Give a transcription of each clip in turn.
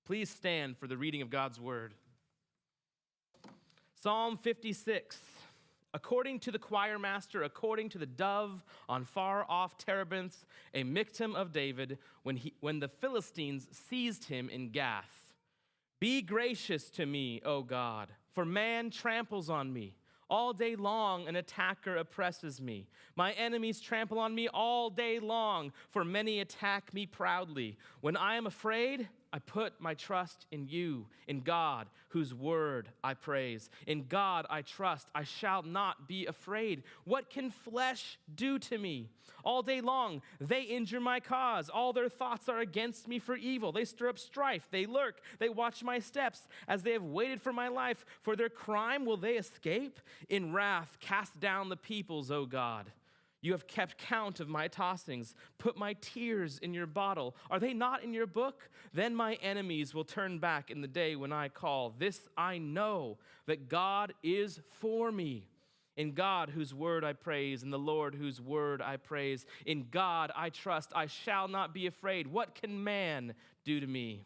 Please stand for the reading of God's word. Psalm 56. According to the choir master, according to the dove on far-off terebinths, a miktam of David, when the Philistines seized him in Gath. Be gracious to me, O God, for man tramples on me. All day long an attacker oppresses me. My enemies trample on me all day long, for many attack me proudly. When I am afraid, I put my trust in you, in God, whose word I praise. In God I trust, I shall not be afraid. What can flesh do to me? All day long they injure my cause. All their thoughts are against me for evil. They stir up strife, they lurk, they watch my steps, as they have waited for my life. For their crime will they escape? In wrath cast down the peoples, O God. You have kept count of my tossings. Put my tears in your bottle. Are they not in your book? Then my enemies will turn back in the day when I call. This I know, that God is for me. In God, whose word I praise, in the Lord, whose word I praise. In God I trust, I shall not be afraid. What can man do to me?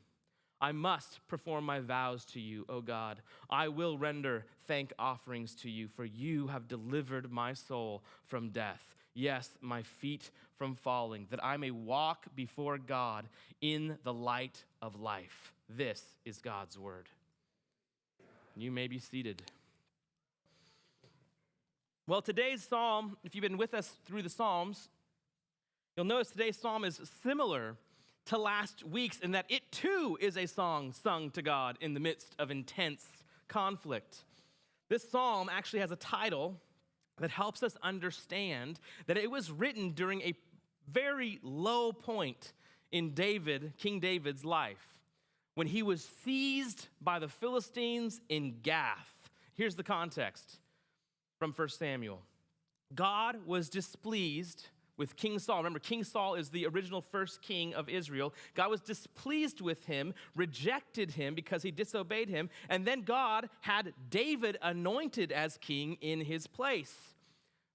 I must perform my vows to you, O God. I will render thank offerings to you, for you have delivered my soul from death. Yes, my feet from falling, that I may walk before God in the light of life. This is God's word. You may be seated. Well, today's psalm, if you've been with us through the Psalms, you'll notice today's psalm is similar to last week's in that it too is a song sung to God in the midst of intense conflict. This psalm actually has a title that helps us understand that it was written during a very low point in King David's life, when he was seized by the Philistines in Gath. Here's the context from 1 Samuel. God was displeased with King Saul. Remember, King Saul is the original first king of Israel. God was displeased with him, rejected him because he disobeyed him, and then God had David anointed as king in his place.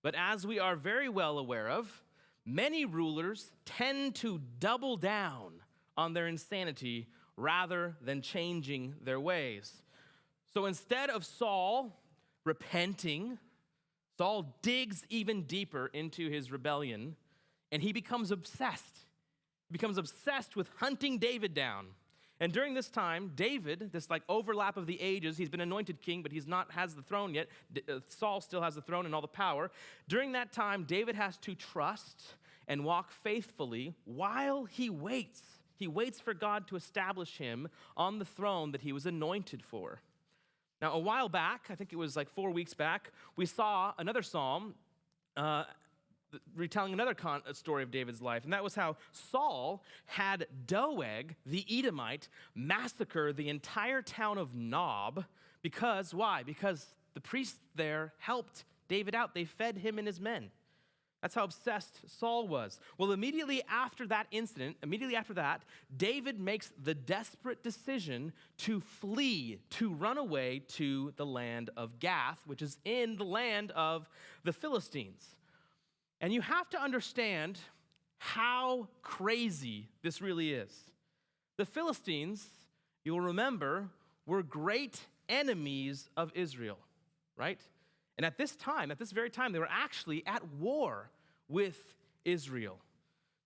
But as we are very well aware of, many rulers tend to double down on their insanity rather than changing their ways. So instead of Saul repenting, Saul digs even deeper into his rebellion, and he becomes obsessed. He becomes obsessed with hunting David down. And during this time, David, this overlap of the ages, he's been anointed king, but has the throne yet. Saul still has the throne and all the power. During that time, David has to trust and walk faithfully while he waits. He waits for God to establish him on the throne that he was anointed for. Now, a while back, I think it was 4 weeks back, we saw another psalm retelling another story of David's life, and that was how Saul had Doeg, the Edomite, massacre the entire town of Nob. Because, why? Because the priests there helped David out. They fed him and his men. That's how obsessed Saul was. Well, immediately after that incident, David makes the desperate decision to flee, to run away to the land of Gath, which is in the land of the Philistines. And you have to understand how crazy this really is. The Philistines, you'll remember, were great enemies of Israel, right? And at this very time, they were actually at war with Israel.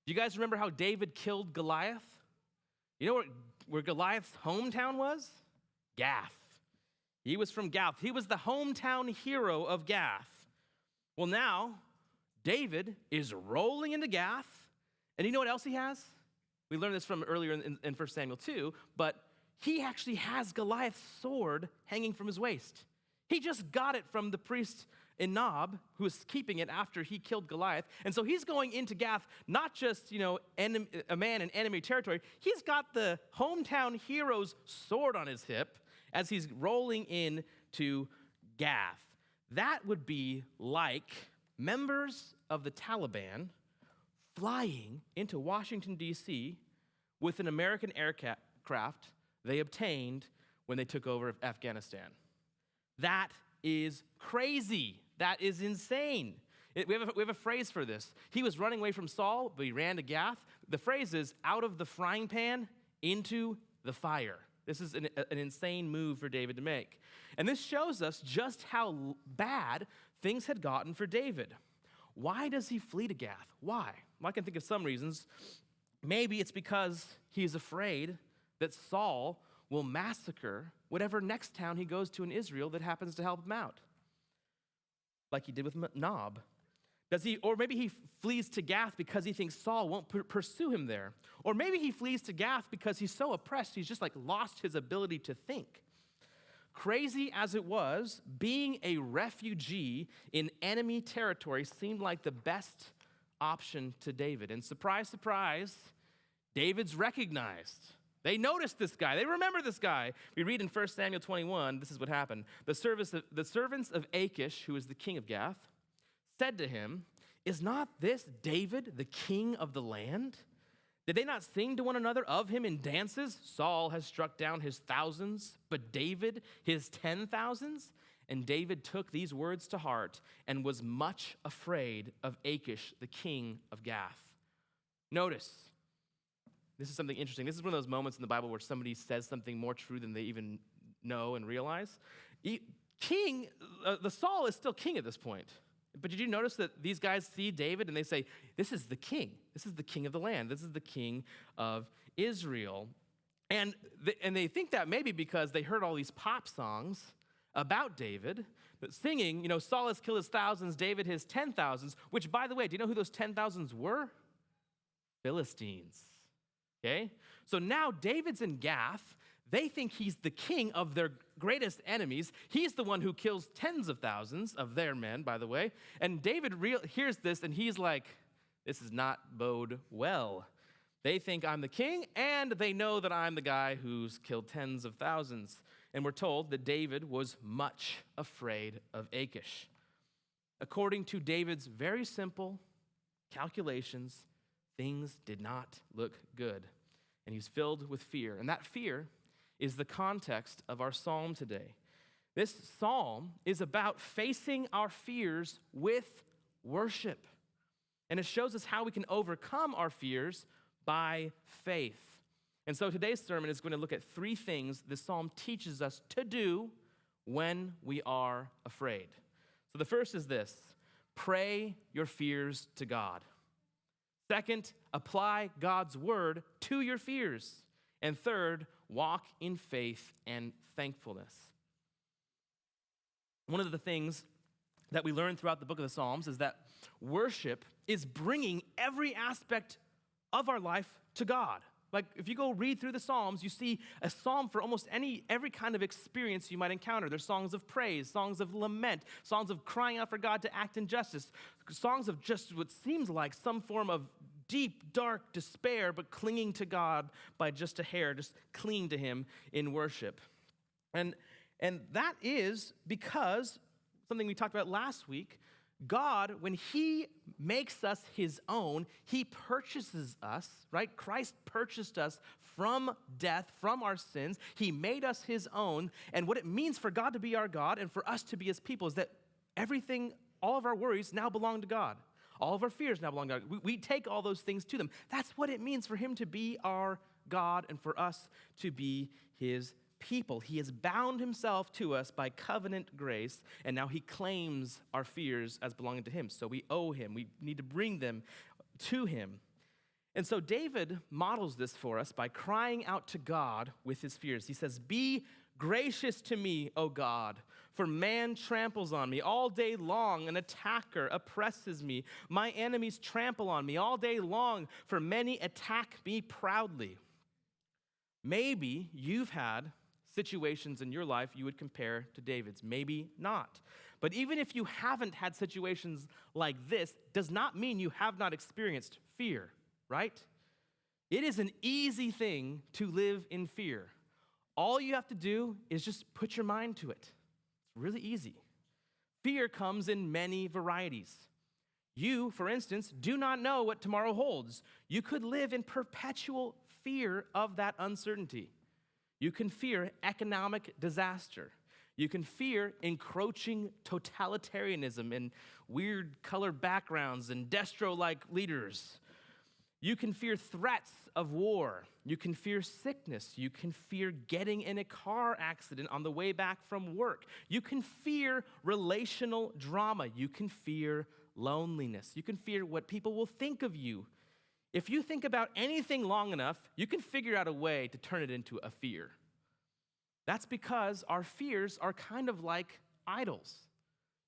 Do you guys remember how David killed Goliath? You know where Goliath's hometown was? Gath. He was from Gath. He was the hometown hero of Gath. Well, now, David is rolling into Gath, and you know what else he has? We learned this from earlier in 1 Samuel 2, but he actually has Goliath's sword hanging from his waist. He just got it from the priest in Nob, who was keeping it after he killed Goliath. And so he's going into Gath, not just, a man in enemy territory. He's got the hometown hero's sword on his hip as he's rolling into Gath. That would be like members of the Taliban flying into Washington, D.C. with an American aircraft they obtained when they took over Afghanistan. That is crazy. That is insane. We have a phrase for this. He was running away from Saul, but he ran to Gath. The phrase is out of the frying pan into the fire. This is an insane move for David to make. And this shows us just how bad things had gotten for David. Why does he flee to Gath? Why? Well, I can think of some reasons. Maybe it's because he's afraid that Saul will massacre whatever next town he goes to in Israel that happens to help him out, like he did with Nob. Or maybe he flees to Gath because he thinks Saul won't pursue him there. Or maybe he flees to Gath because he's so oppressed, he's just like lost his ability to think. Crazy as it was, being a refugee in enemy territory seemed like the best option to David. And surprise, surprise, David's recognized. They noticed this guy. They remember this guy. We read in 1 Samuel 21, this is what happened. The servants of Achish, who is the king of Gath, said to him, "Is not this David, the king of the land? Did they not sing to one another of him in dances? Saul has struck down his thousands, but David his 10,000s." And David took these words to heart and was much afraid of Achish, the king of Gath. Notice, this is something interesting. This is one of those moments in the Bible where somebody says something more true than they even know and realize. The Saul is still king at this point. But did you notice that these guys see David and they say, this is the king. This is the king of the land. This is the king of Israel. And they think that maybe because they heard all these pop songs about David, singing, Saul has killed his thousands, David his 10,000s, which, by the way, do you know who those 10,000s were? Philistines. Okay? So now David's in Gath. They think he's the king of their greatest enemies. He's the one who kills tens of thousands of their men, by the way. And David hears this, and he's like, this does not bode well. They think I'm the king, and they know that I'm the guy who's killed tens of thousands. And we're told that David was much afraid of Achish. According to David's very simple calculations, things did not look good. And he's filled with fear. And that fear is the context of our psalm today. This psalm is about facing our fears with worship. And it shows us how we can overcome our fears by faith. And so today's sermon is going to look at three things the psalm teaches us to do when we are afraid. So the first is this: pray your fears to God. Second, apply God's word to your fears. And third, walk in faith and thankfulness. One of the things that we learn throughout the book of the Psalms is that worship is bringing every aspect of our life to God. Like, if you go read through the Psalms, you see a psalm for almost every kind of experience you might encounter. There's songs of praise, songs of lament, songs of crying out for God to act in justice, songs of just what seems like some form of deep, dark despair, but clinging to God by just a hair, just clinging to him in worship. And that is because, something we talked about last week, God, when he makes us his own, he purchases us, right? Christ purchased us from death, from our sins. He made us his own. And what it means for God to be our God and for us to be his people is that everything, all of our worries now belong to God. All of our fears now belong to God. We take all those things to them. That's what it means for him to be our God and for us to be his people. He has bound himself to us by covenant grace, and now he claims our fears as belonging to him. So we owe him. We need to bring them to him. And so David models this for us by crying out to God with his fears. He says, "Be gracious to me, O God, for man tramples on me all day long. An attacker oppresses me. My enemies trample on me all day long, for many attack me proudly." Maybe you've had situations in your life you would compare to David's. Maybe not. But even if you haven't had situations like this, does not mean you have not experienced fear, right? It is an easy thing to live in fear. All you have to do is just put your mind to it. It's really easy. Fear comes in many varieties. You, for instance, do not know what tomorrow holds. You could live in perpetual fear of that uncertainty. You can fear economic disaster. You can fear encroaching totalitarianism and weird colored backgrounds and destro-like leaders. You can fear threats of war. You can fear sickness. You can fear getting in a car accident on the way back from work. You can fear relational drama. You can fear loneliness. You can fear what people will think of you. If you think about anything long enough, you can figure out a way to turn it into a fear. That's because our fears are kind of like idols.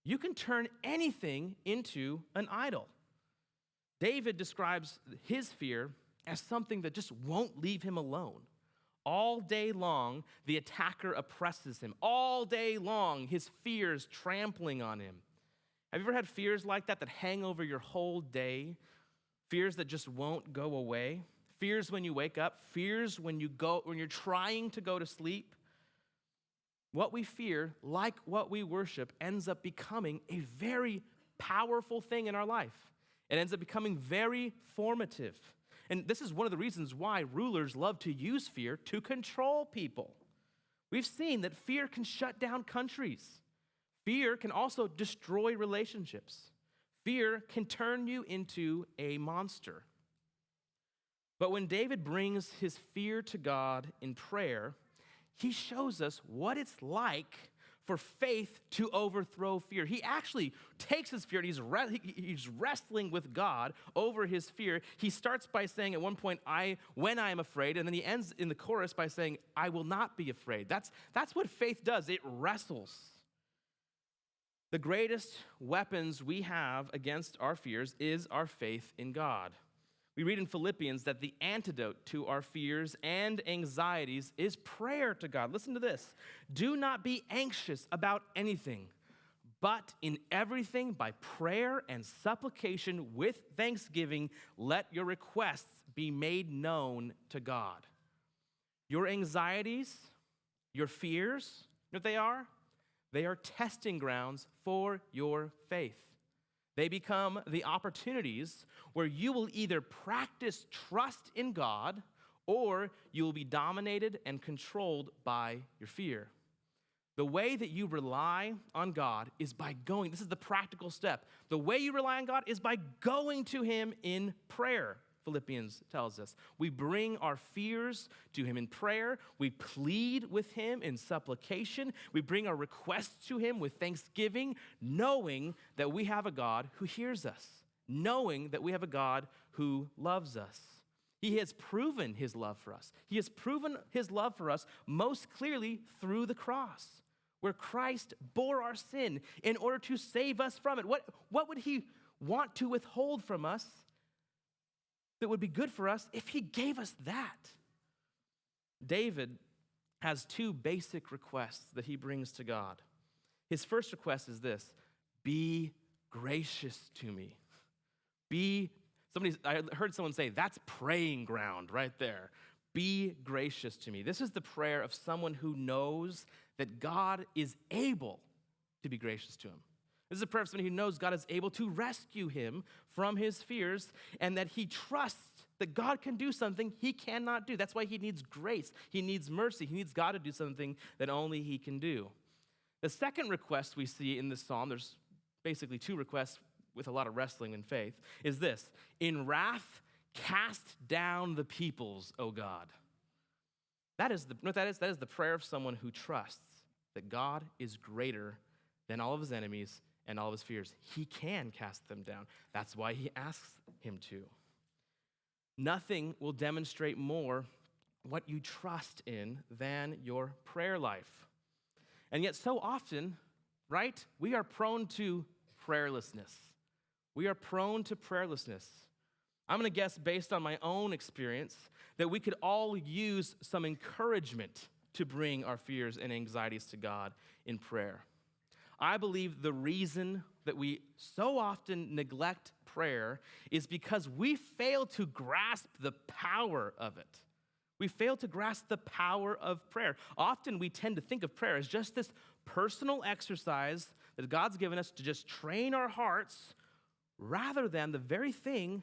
You can turn anything into an idol. David describes his fear as something that just won't leave him alone. All day long, the attacker oppresses him. All day long, his fears trampling on him. Have you ever had fears like that hang over your whole day? Fears that just won't go away? Fears when you wake up? Fears when you're trying to go to sleep? What we fear, like what we worship, ends up becoming a very powerful thing in our life. It ends up becoming very formative. And this is one of the reasons why rulers love to use fear to control people. We've seen that fear can shut down countries. Fear can also destroy relationships. Fear can turn you into a monster. But when David brings his fear to God in prayer, he shows us what it's like for faith to overthrow fear. He actually takes his fear and he's wrestling with God over his fear. He starts by saying at one point, when I am afraid, and then he ends in the chorus by saying, I will not be afraid. That's what faith does. It wrestles. The greatest weapons we have against our fears is our faith in God. We read in Philippians that the antidote to our fears and anxieties is prayer to God. Listen to this. Do not be anxious about anything, but in everything by prayer and supplication with thanksgiving, let your requests be made known to God. Your anxieties, your fears, you know what they are? They are testing grounds for your faith. They become the opportunities where you will either practice trust in God or you will be dominated and controlled by your fear. The way that you rely on God is by going, this is the practical step. The way you rely on God is by going to him in prayer, Philippians tells us. We bring our fears to him in prayer. We plead with him in supplication. We bring our requests to him with thanksgiving, knowing that we have a God who hears us, knowing that we have a God who loves us. He has proven his love for us. He has proven his love for us most clearly through the cross, where Christ bore our sin in order to save us from it. What would he want to withhold from us that would be good for us if he gave us that? David has two basic requests that he brings to God. His first request is this: be gracious to me. I heard someone say, that's praying ground right there. Be gracious to me. This is the prayer of someone who knows that God is able to be gracious to him. This is a prayer of someone who knows God is able to rescue him from his fears and that he trusts that God can do something he cannot do. That's why he needs grace. He needs mercy. He needs God to do something that only he can do. The second request we see in this psalm, there's basically two requests with a lot of wrestling in faith, is this: in wrath, cast down the peoples, O God. That is the prayer of someone who trusts that God is greater than all of his enemies and all of his fears. He can cast them down. That's why he asks him to. Nothing will demonstrate more what you trust in than your prayer life. And yet so often, right, we are prone to prayerlessness. We are prone to prayerlessness. I'm going to guess, based on my own experience, that we could all use some encouragement to bring our fears and anxieties to God in prayer. I believe the reason that we so often neglect prayer is because we fail to grasp the power of it. We fail to grasp the power of prayer. Often we tend to think of prayer as just this personal exercise that God's given us to just train our hearts, rather than the very thing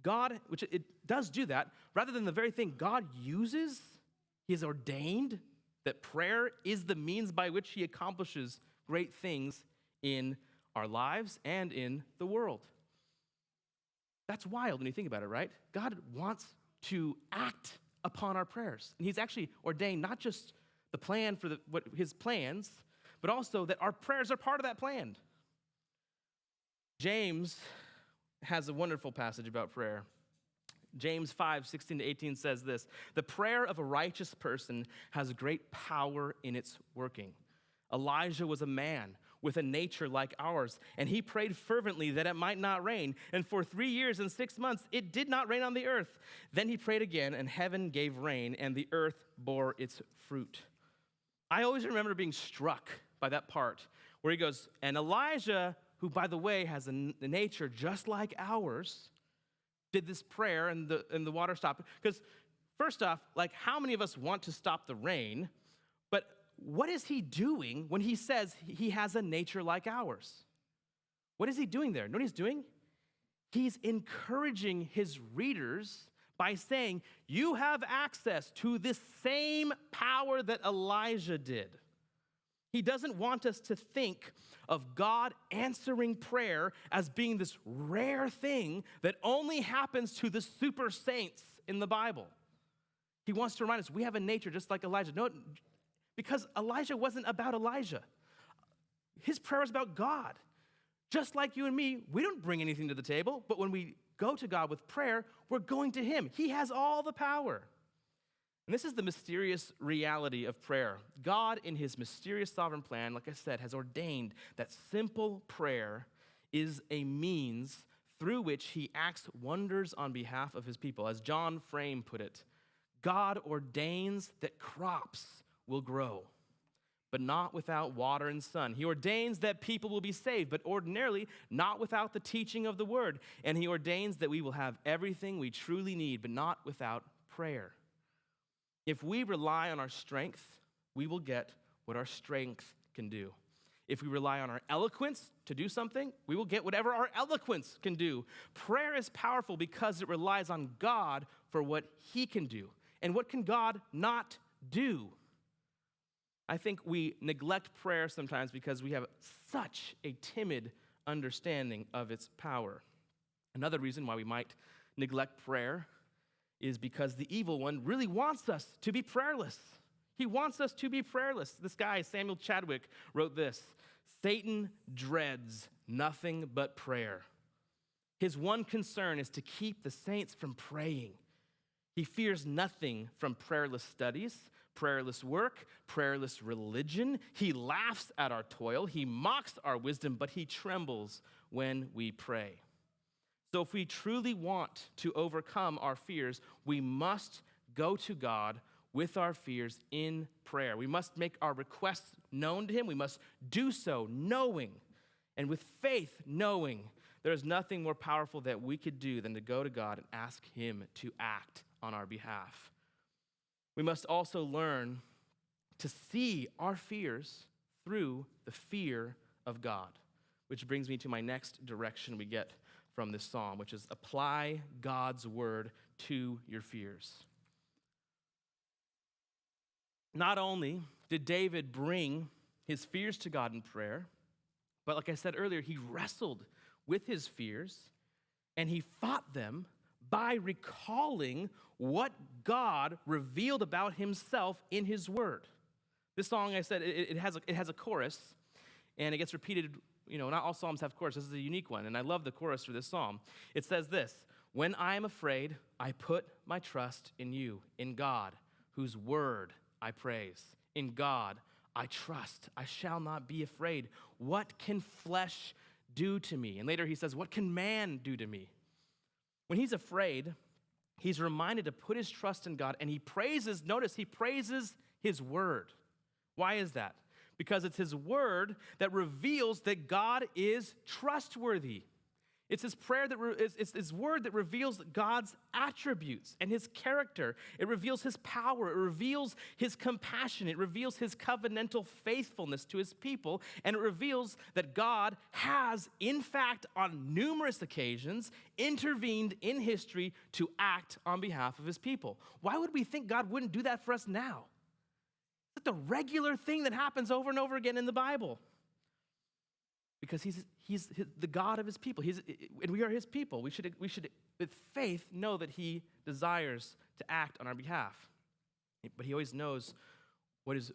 God, which it does do that, rather than the very thing God uses, he has ordained that prayer is the means by which he accomplishes great things in our lives and in the world. That's wild when you think about it, right? God wants to act upon our prayers. And he's actually ordained not just the plan for his plans, but also that our prayers are part of that plan. James has a wonderful passage about prayer. James 5:16-18 says this: "The prayer of a righteous person has great power in its working. Elijah was a man with a nature like ours, and he prayed fervently that it might not rain. And for 3 years and 6 months, it did not rain on the earth. Then he prayed again, and heaven gave rain, and the earth bore its fruit." I always remember being struck by that part where he goes, and Elijah, who, by the way, has a nature just like ours, did this prayer, and the water stopped. Because first off, like, how many of us want to stop the rain? But what is he doing when he says he has a nature like ours? What is he doing there? You know what he's doing? He's encouraging his readers by saying, you have access to this same power that Elijah did. He doesn't want us to think of God answering prayer as being this rare thing that only happens to the super saints in the Bible. He wants to remind us we have a nature just like Elijah. No, because Elijah wasn't about Elijah. His prayer is about God. Just like you and me, we don't bring anything to the table, but when we go to God with prayer, we're going to him. He has all the power. And this is the mysterious reality of prayer. God, in his mysterious sovereign plan, like I said, has ordained that simple prayer is a means through which he acts wonders on behalf of his people. As John Frame put it, God ordains that crops will grow, but not without water and sun. He ordains that people will be saved, but ordinarily not without the teaching of the word. And he ordains that we will have everything we truly need, but not without prayer. If we rely on our strength, we will get what our strength can do. If we rely on our eloquence to do something, we will get whatever our eloquence can do. Prayer is powerful because it relies on God for what he can do. And what can God not do? I think we neglect prayer sometimes because we have such a timid understanding of its power. Another reason why we might neglect prayer is because the evil one really wants us to be prayerless. He wants us to be prayerless. This guy, Samuel Chadwick, wrote this: Satan dreads nothing but prayer. His one concern is to keep the saints from praying. He fears nothing from prayerless studies, prayerless work, prayerless religion. He laughs at our toil. He mocks our wisdom, but he trembles when we pray. So if we truly want to overcome our fears, we must go to God with our fears in prayer. We must make our requests known to him. We must do so knowing, and with faith knowing, there is nothing more powerful that we could do than to go to God and ask him to act on our behalf. We must also learn to see our fears through the fear of God, which brings me to my next direction we get from this psalm, which is apply God's word to your fears. Not only did David bring his fears to God in prayer, but like I said earlier, he wrestled with his fears and he fought them by recalling what God revealed about himself in his word. This song, I said, it has a chorus, and it gets repeated. You know, not all psalms have chorus. This is a unique one, and I love the chorus for this psalm. It says this: when I am afraid, I put my trust in you, in God, whose word I praise. In God, I trust. I shall not be afraid. What can flesh do to me? And later he says, what can man do to me? When he's afraid, he's reminded to put his trust in God, and he praises, notice, he praises his word. Why is that? Because it's his word that reveals that God is trustworthy. It's his prayer it's his word that reveals God's attributes and his character. It reveals his power. It reveals his compassion. It reveals his covenantal faithfulness to his people. And it reveals that God has, in fact, on numerous occasions, intervened in history to act on behalf of his people. Why would we think God wouldn't do that for us now? It's the regular thing that happens over and over again in the Bible. because he's the God of his people. And we are his people. We should, with faith, know that he desires to act on our behalf. But he always knows what is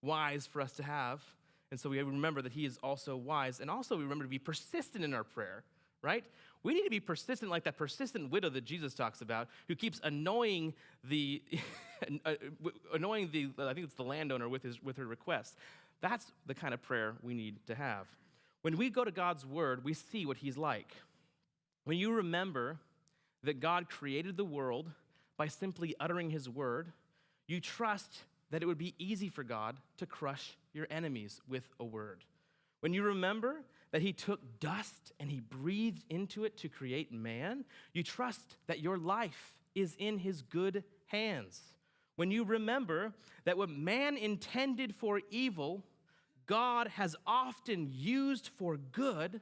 wise for us to have. And so we remember that he is also wise. And also we remember to be persistent in our prayer, right? We need to be persistent like that persistent widow that Jesus talks about, who keeps annoying the, I think it's the landowner with her request. That's the kind of prayer we need to have. When we go to God's word, we see what he's like. When you remember that God created the world by simply uttering his word, you trust that it would be easy for God to crush your enemies with a word. When you remember that he took dust and he breathed into it to create man, you trust that your life is in his good hands. When you remember that what man intended for evil, God has often used for good,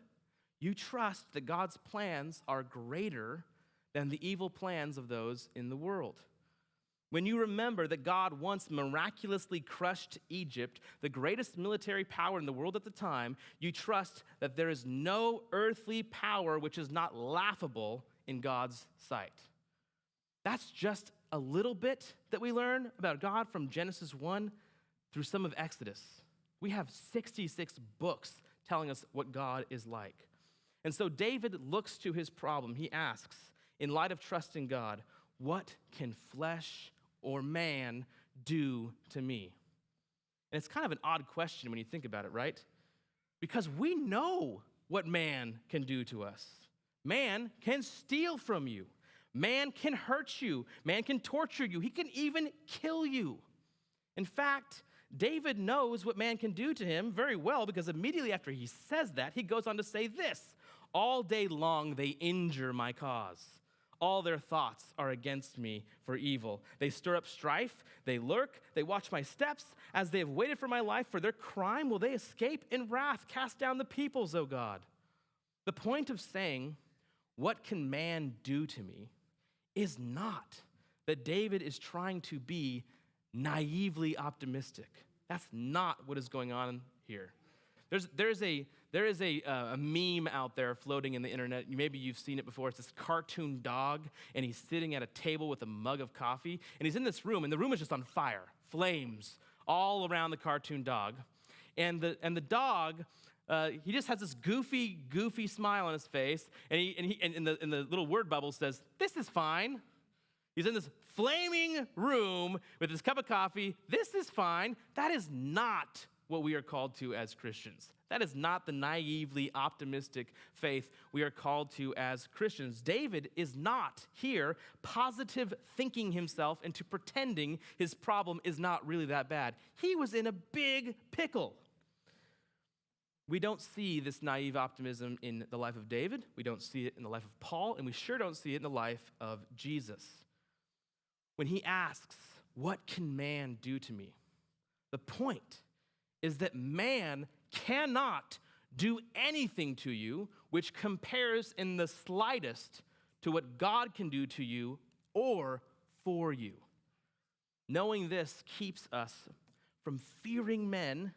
you trust that God's plans are greater than the evil plans of those in the world. When you remember that God once miraculously crushed Egypt, the greatest military power in the world at the time, you trust that there is no earthly power which is not laughable in God's sight. That's just a little bit that we learn about God from Genesis 1 through some of Exodus. We have 66 books telling us what God is like. And so David looks to his problem. He asks, in light of trusting God, what can flesh or man do to me? And it's kind of an odd question when you think about it, right? Because we know what man can do to us. Man can steal from you. Man can hurt you. Man can torture you. He can even kill you. In fact, David knows what man can do to him very well, because immediately after he says that, he goes on to say this: all day long they injure my cause. All their thoughts are against me for evil. They stir up strife, they lurk, they watch my steps. As they have waited for my life, for their crime will they escape in wrath. Cast down the peoples, O God. The point of saying, what can man do to me, is not that David is trying to be naively optimistic. That's not what is going on here. There is a meme out there floating in the internet. Maybe you've seen it before. It's this cartoon dog, and he's sitting at a table with a mug of coffee, and he's in this room, and the room is just on fire, flames all around the cartoon dog, and the dog. He just has this goofy smile on his face, and the little word bubble says, "This is fine." He's in this flaming room with his cup of coffee. This is fine. That is not what we are called to as Christians. That is not the naively optimistic faith we are called to as Christians. David is not here positive thinking himself into pretending his problem is not really that bad. He was in a big pickle. We don't see this naive optimism in the life of David. We don't see it in the life of Paul, and we sure don't see it in the life of Jesus. When he asks, what can man do to me? The point is that man cannot do anything to you which compares in the slightest to what God can do to you or for you. Knowing this keeps us from fearing men,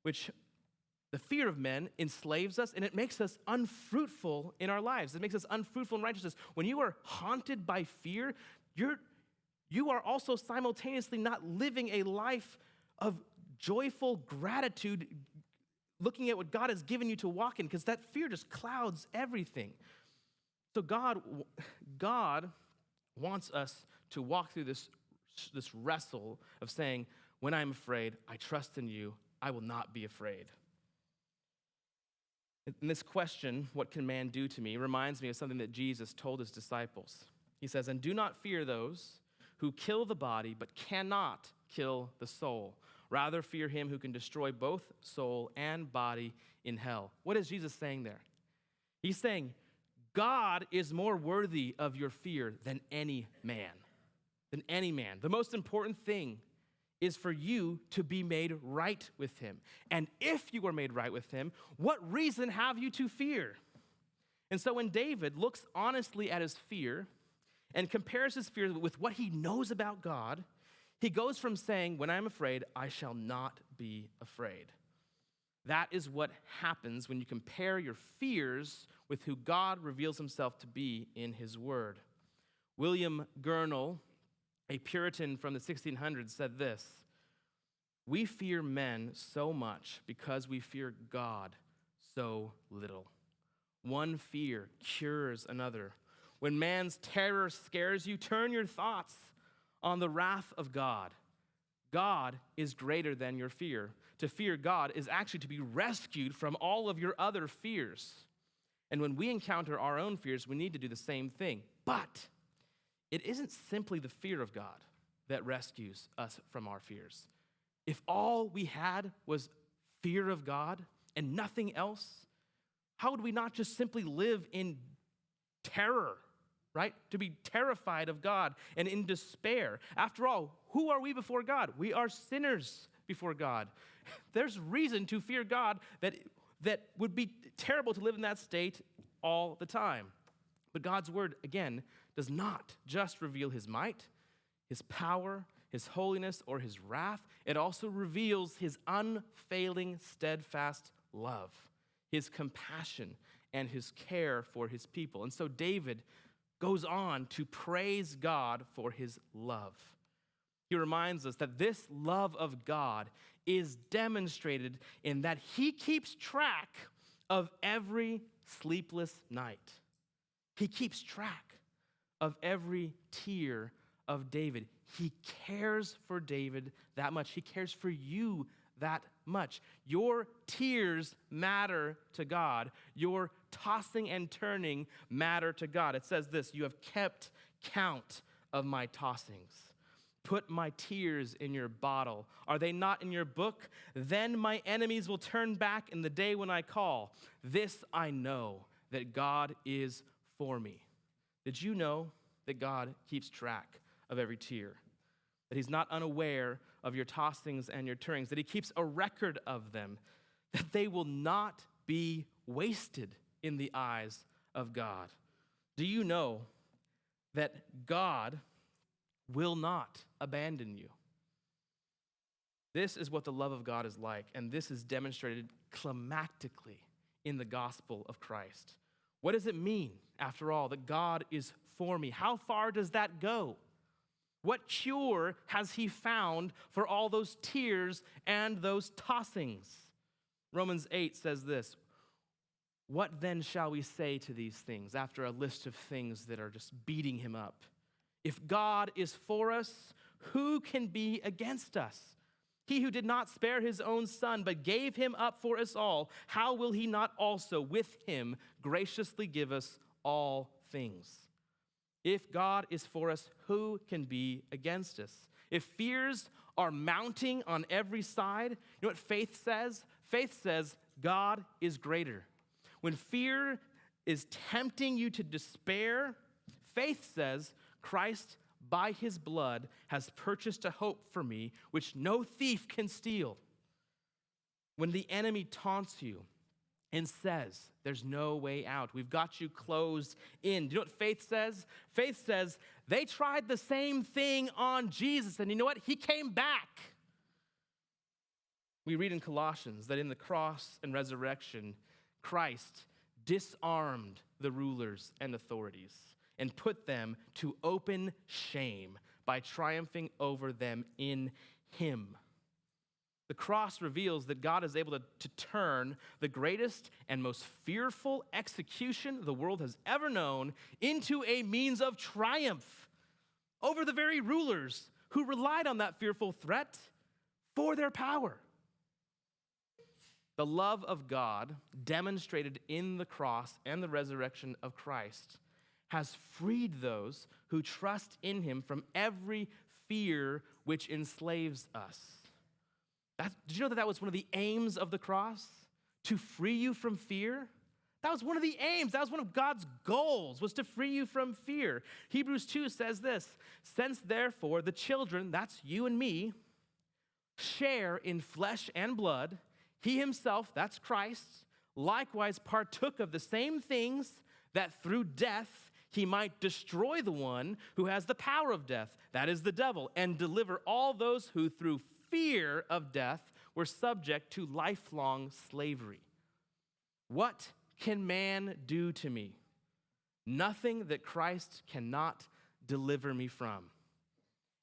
which the fear of men enslaves us, and it makes us unfruitful in our lives. It makes us unfruitful in righteousness. When you are haunted by fear, you are also simultaneously not living a life of joyful gratitude, looking at what God has given you to walk in, because that fear just clouds everything. So God wants us to walk through this wrestle of saying, when I'm afraid, I trust in you, I will not be afraid. And this question, what can man do to me, reminds me of something that Jesus told his disciples. He says, and do not fear those who kill the body but cannot kill the soul. Rather fear him who can destroy both soul and body in hell. What is Jesus saying there? He's saying, God is more worthy of your fear than any man. Than any man. The most important thing is for you to be made right with him. And if you are made right with him, what reason have you to fear? And so when David looks honestly at his fear and compares his fear with what he knows about God, he goes from saying, when I'm afraid, I shall not be afraid. That is what happens when you compare your fears with who God reveals himself to be in his word. William Gurnall, a Puritan from the 1600s, said this: "We fear men so much because we fear God so little. One fear cures another. When man's terror scares you, turn your thoughts on the wrath of God. God is greater than your fear. To fear God is actually to be rescued from all of your other fears. And when we encounter our own fears, we need to do the same thing. But it isn't simply the fear of God that rescues us from our fears. If all we had was fear of God and nothing else, how would we not just simply live in terror, right? To be terrified of God and in despair. After all, who are we before God? We are sinners before God. There's reason to fear God that would be terrible to live in that state all the time. But God's word, again, does not just reveal his might, his power, his holiness, or his wrath. It also reveals his unfailing, steadfast love, his compassion, and his care for his people. And so David goes on to praise God for his love. He reminds us that this love of God is demonstrated in that he keeps track of every sleepless night. He keeps track of every tear of David. He cares for David that much. He cares for you that much. Your tears matter to God. Your tossing and turning matter to God. It says this: "You have kept count of my tossings. Put my tears in your bottle. Are they not in your book? Then my enemies will turn back in the day when I call. This I know, that God is for me." Did you know that God keeps track of every tear? That he's not unaware of your tossings and your turnings, that he keeps a record of them, that they will not be wasted in the eyes of God. Do you know that God will not abandon you? This is what the love of God is like, and this is demonstrated climactically in the gospel of Christ. What does it mean, after all, that God is for me? How far does that go? What cure has he found for all those tears and those tossings? Romans 8 says this: "What then shall we say to these things?" After a list of things that are just beating him up. "If God is for us, who can be against us? He who did not spare his own son, but gave him up for us all, how will he not also with him graciously give us all things? If God is for us, who can be against us?" If fears are mounting on every side, you know what faith says? Faith says God is greater. When fear is tempting you to despair, faith says Christ, by his blood, has purchased a hope for me which no thief can steal. When the enemy taunts you and says, "There's no way out, we've got you closed in," do you know what faith says? Faith says, they tried the same thing on Jesus, and you know what? He came back. We read in Colossians that in the cross and resurrection, Christ disarmed the rulers and authorities and put them to open shame by triumphing over them in him. The cross reveals that God is able to turn the greatest and most fearful execution the world has ever known into a means of triumph over the very rulers who relied on that fearful threat for their power. The love of God demonstrated in the cross and the resurrection of Christ has freed those who trust in him from every fear which enslaves us. Did you know that was one of the aims of the cross? To free you from fear? That was one of the aims. That was one of God's goals, was to free you from fear. Hebrews 2 says this: "Since therefore the children," that's you and me, "share in flesh and blood, he himself," that's Christ, "likewise partook of the same things, that through death he might destroy the one who has the power of death, that is the devil, and deliver all those who through fear of death were subject to lifelong slavery. What can man do to me? Nothing that Christ cannot deliver me from.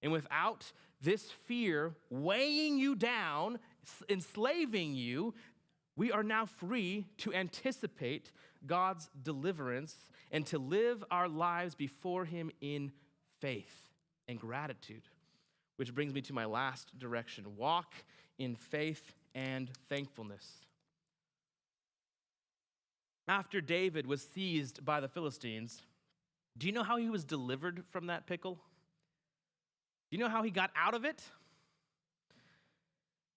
And without this fear weighing you down, enslaving you, we are now free to anticipate God's deliverance and to live our lives before him in faith and gratitude. Which brings me to my last direction. Walk in faith and thankfulness. After David was seized by the Philistines, do you know how he was delivered from that pickle? Do you know how he got out of it?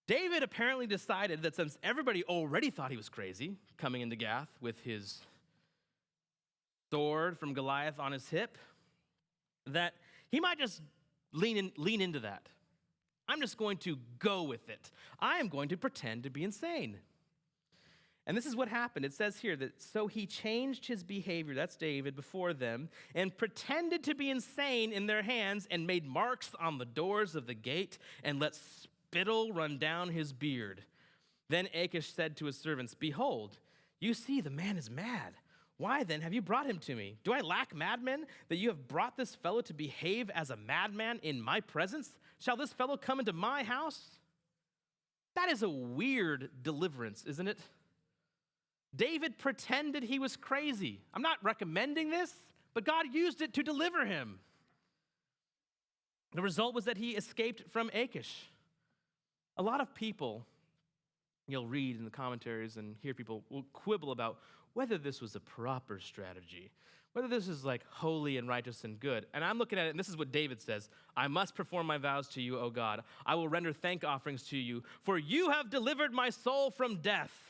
David apparently decided that since everybody already thought he was crazy, coming into Gath with his sword from Goliath on his hip, that he might just lean into that. I'm just going to go with it. I am going to pretend to be insane. And this is what happened. It says here that so he changed his behavior, that's David, before them, and pretended to be insane in their hands and made marks on the doors of the gate and let spittle run down his beard. Then Achish said to his servants, "Behold, you see the man is mad. Why then have you brought him to me? Do I lack madmen that you have brought this fellow to behave as a madman in my presence? Shall this fellow come into my house?" That is a weird deliverance, isn't it? David pretended he was crazy. I'm not recommending this, but God used it to deliver him. The result was that he escaped from Achish. A lot of people, you'll read in the commentaries and hear people will quibble about whether this was a proper strategy, whether this is like holy and righteous and good. And I'm looking at it, and this is what David says: "I must perform my vows to you, O God. I will render thank offerings to you, for you have delivered my soul from death.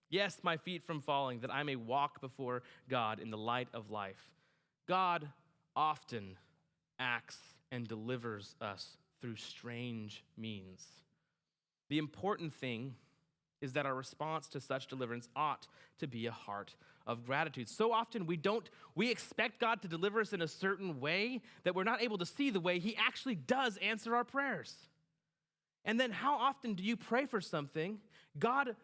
Yes, my feet from falling, that I may walk before God in the light of life." God often acts and delivers us through strange means. The important thing is that our response to such deliverance ought to be a heart of gratitude. So often we expect God to deliver us in a certain way that we're not able to see the way he actually does answer our prayers. And then how often do you pray for something, God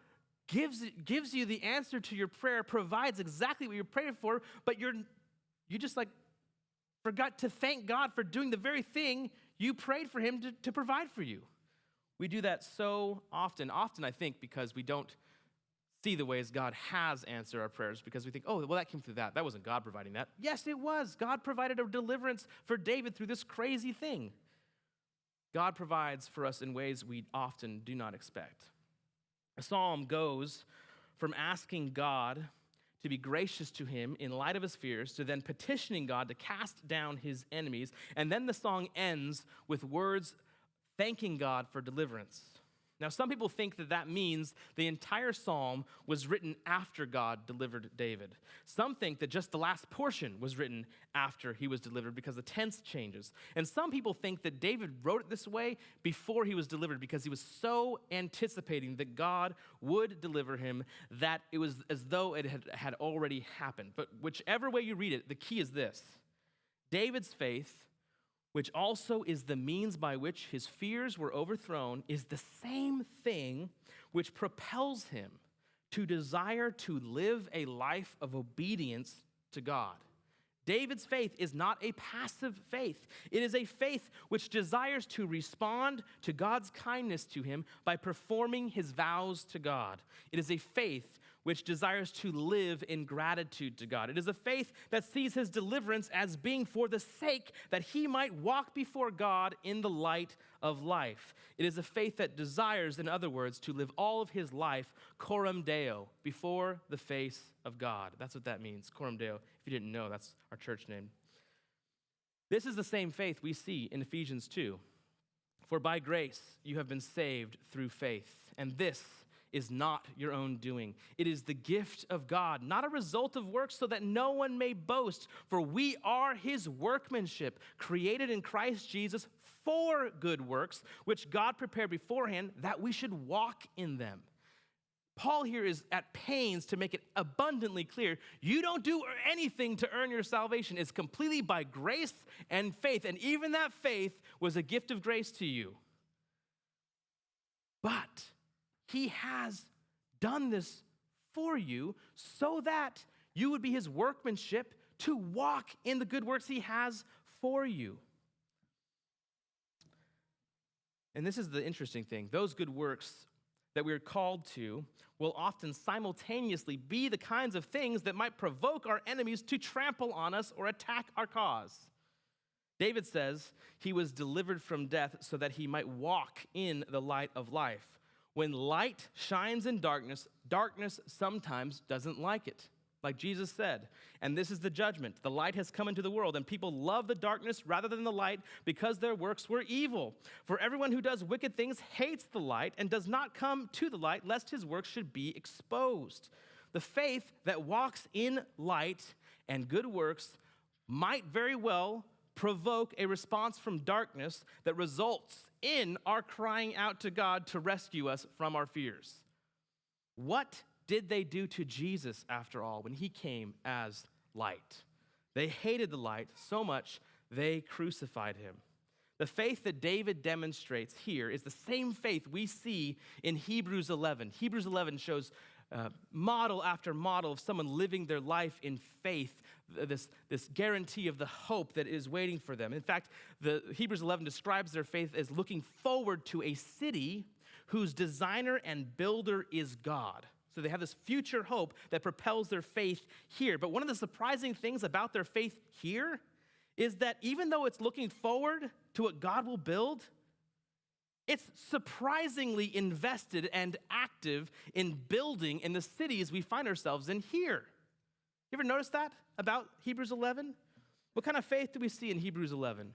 gives you the answer to your prayer, provides exactly what you're praying for, but you just like forgot to thank God for doing the very thing you prayed for him to provide for you. We do that so often. Often, I think, because we don't see the ways God has answered our prayers, because we think, oh, well, that came through that. That wasn't God providing that. Yes, it was. God provided a deliverance for David through this crazy thing. God provides for us in ways we often do not expect. A psalm goes from asking God to be gracious to him in light of his fears to then petitioning God to cast down his enemies. And then the song ends with words thanking God for deliverance. Now, some people think that means the entire psalm was written after God delivered David. Some think that just the last portion was written after he was delivered because the tense changes. And some people think that David wrote it this way before he was delivered because he was so anticipating that God would deliver him that it was as though it had already happened. But whichever way you read it, the key is this: David's faith, which also is the means by which his fears were overthrown, is the same thing which propels him to desire to live a life of obedience to God. David's faith is not a passive faith. It is a faith which desires to respond to God's kindness to him by performing his vows to God. It is a faith which desires to live in gratitude to God. It is a faith that sees his deliverance as being for the sake that he might walk before God in the light of life. It is a faith that desires, in other words, to live all of his life Coram Deo, before the face of God. That's what that means, Coram Deo. If you didn't know, that's our church name. This is the same faith we see in Ephesians 2. For by grace you have been saved through faith, and this is not your own doing. It is the gift of God, not a result of works, so that no one may boast. For we are his workmanship, created in Christ Jesus for good works, which God prepared beforehand that we should walk in them. Paul here is at pains to make it abundantly clear, you don't do anything to earn your salvation. It's completely by grace and faith, and even that faith was a gift of grace to you. But He has done this for you so that you would be his workmanship to walk in the good works he has for you. And this is the interesting thing. Those good works that we're called to will often simultaneously be the kinds of things that might provoke our enemies to trample on us or attack our cause. David says he was delivered from death so that he might walk in the light of life. When light shines in darkness, darkness sometimes doesn't like it, like Jesus said. And this is the judgment. The light has come into the world, and people love the darkness rather than the light because their works were evil. For everyone who does wicked things hates the light and does not come to the light, lest his works should be exposed. The faith that walks in light and good works might very well provoke a response from darkness that results in our crying out to God to rescue us from our fears. What did they do to Jesus, after all, when he came as light? They hated the light so much they crucified him. The faith that David demonstrates here is the same faith we see in Hebrews 11. Hebrews 11 shows model after model of someone living their life in faith, this guarantee of the hope that is waiting for them. In fact, the Hebrews 11 describes their faith as looking forward to a city whose designer and builder is God. So they have this future hope that propels their faith here. But one of the surprising things about their faith here is that even though it's looking forward to what God will build, it's surprisingly invested and active in building in the cities we find ourselves in here. You ever notice that about Hebrews 11? What kind of faith do we see in Hebrews 11?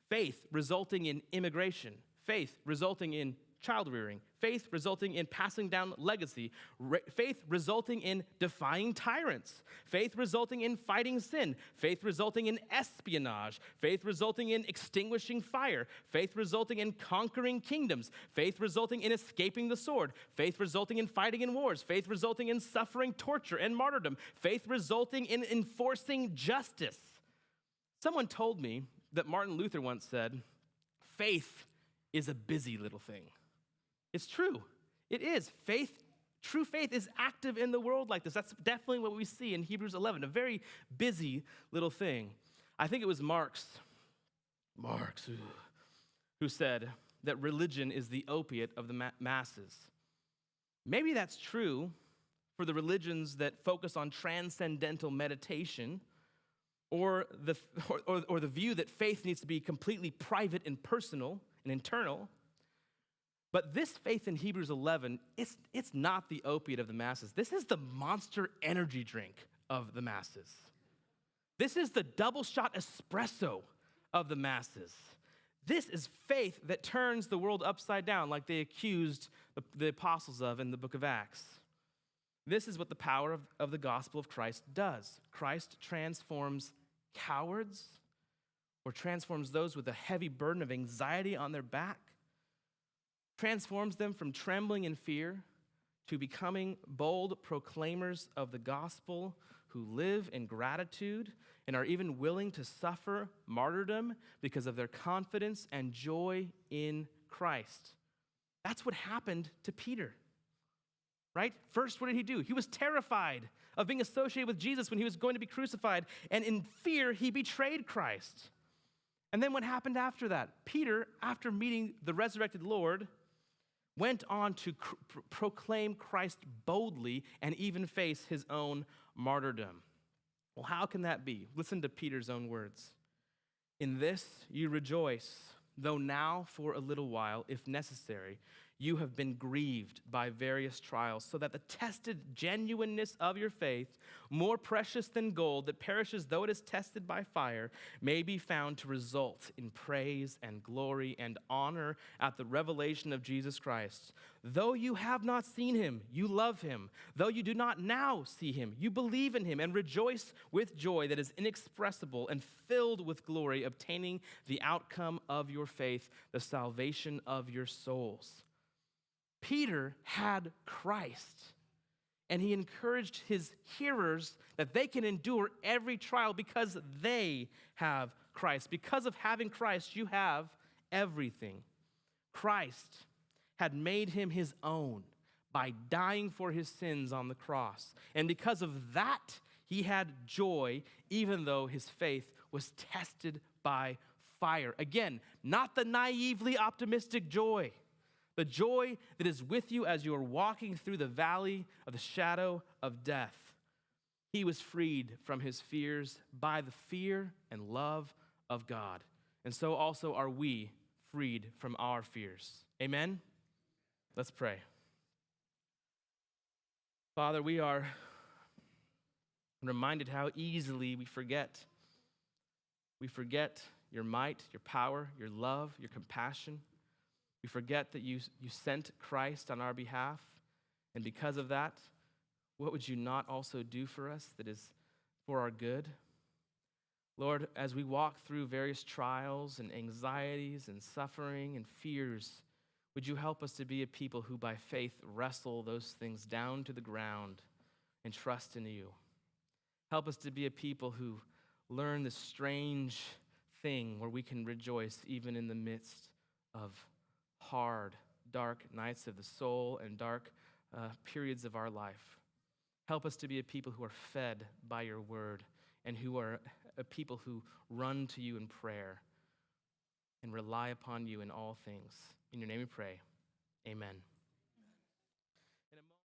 Faith resulting in immigration, faith resulting in child rearing, faith resulting in passing down legacy, faith resulting in defying tyrants, faith resulting in fighting sin, faith resulting in espionage, faith resulting in extinguishing fire, faith resulting in conquering kingdoms, faith resulting in escaping the sword, faith resulting in fighting in wars, faith resulting in suffering torture and martyrdom, faith resulting in enforcing justice. Someone told me that Martin Luther once said, faith is a busy little thing. It's true. It is. True faith is active in the world like this. That's definitely what we see in Hebrews 11, a very busy little thing. I think it was Marx, who said that religion is the opiate of the masses. Maybe that's true for the religions that focus on transcendental meditation, or the view that faith needs to be completely private and personal and internal. But this faith in Hebrews 11, it's not the opiate of the masses. This is the monster energy drink of the masses. This is the double shot espresso of the masses. This is faith that turns the world upside down like they accused the apostles of in the book of Acts. This is what the power of the gospel of Christ does. Christ transforms cowards or transforms those with a heavy burden of anxiety on their back, transforms them from trembling in fear to becoming bold proclaimers of the gospel who live in gratitude and are even willing to suffer martyrdom because of their confidence and joy in Christ. That's what happened to Peter, right? First, what did he do? He was terrified of being associated with Jesus when he was going to be crucified, and in fear, he betrayed Christ. And then what happened after that? Peter, after meeting the resurrected Lord, went on to proclaim Christ boldly and even face his own martyrdom. Well, how can that be? Listen to Peter's own words. In this you rejoice, though now for a little while, if necessary, you have been grieved by various trials, so that the tested genuineness of your faith, more precious than gold that perishes though it is tested by fire, may be found to result in praise and glory and honor at the revelation of Jesus Christ. Though you have not seen him, you love him. Though you do not now see him, you believe in him and rejoice with joy that is inexpressible and filled with glory, obtaining the outcome of your faith, the salvation of your souls. Peter had Christ, and he encouraged his hearers that they can endure every trial because they have Christ. Because of having Christ, you have everything. Christ had made him his own by dying for his sins on the cross. And because of that, he had joy, even though his faith was tested by fire. Again, not the naively optimistic joy, the joy that is with you as you are walking through the valley of the shadow of death. He was freed from his fears by the fear and love of God. And so also are we freed from our fears. Amen? Let's pray. Father, we are reminded how easily we forget. We forget your might, your power, your love, your compassion. We forget that you sent Christ on our behalf. And because of that, what would you not also do for us that is for our good? Lord, as we walk through various trials and anxieties and suffering and fears, would you help us to be a people who by faith wrestle those things down to the ground and trust in you? Help us to be a people who learn this strange thing where we can rejoice even in the midst of hard, dark nights of the soul and dark periods of our life. Help us to be a people who are fed by your word and who are a people who run to you in prayer and rely upon you in all things. In your name we pray, amen.